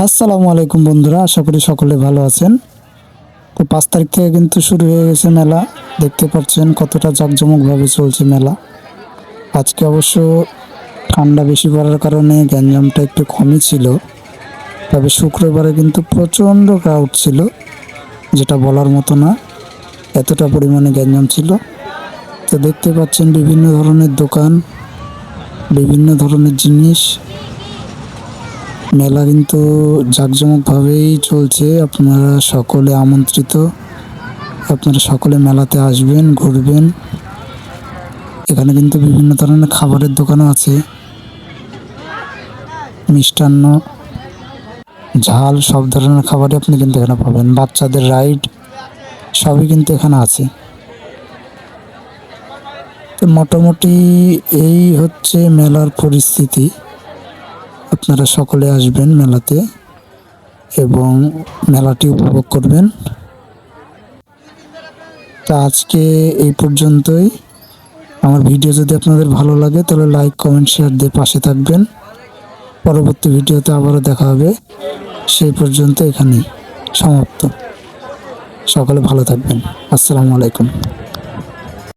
আসসালামু আলাইকুম বন্ধুরা, আশা করি সকলে ভালো আছেন। তো 5 তারিখ থেকে কিন্তু শুরু হয়ে গেছে মেলা। দেখতে পাচ্ছেন কতটা জাঁকজমকভাবে চলছে মেলা। আজকে অবশ্য ঠান্ডা বেশি পড়ার কারণে গ্যাঞ্জামটা একটু কমই ছিল, তবে শুক্রবারে কিন্তু প্রচণ্ড ক্রাউড ছিল, যেটা বলার মতো না, এতটা পরিমাণে গ্যাঞ্জাম ছিল। তো দেখতে পাচ্ছেন বিভিন্ন ধরনের দোকান, বিভিন্ন ধরনের জিনিস। মেলা কিন্তু জাঁকজমকভাবেই চলছে। আপনারা সকলে আমন্ত্রিত, আপনারা সকলে মেলাতে আসবেন, ঘুরবেন। এখানে কিন্তু বিভিন্ন ধরনের খাবারের দোকানও আছে, মিষ্টান্ন, ঝাল, সব ধরনের খাবারই আপনি কিন্তু এখানে পাবেন। বাচ্চাদের রাইড সবই কিন্তু এখানে আছে। তো মোটামুটি এই হচ্ছে মেলার পরিস্থিতি। আপনারা সকলে আসবেন মেলাতে এবং মেলাটি উপভোগ করবেন। তা আজকে এই পর্যন্তই। আমার ভিডিও যদি আপনাদের ভালো লাগে তাহলে লাইক, কমেন্ট, শেয়ার দিয়ে পাশে থাকবেন। পরবর্তী ভিডিওতে আবারও দেখা হবে। সেই পর্যন্ত এখানেই সমাপ্ত। সকলে ভালো থাকবেন। আসসালামু আলাইকুম।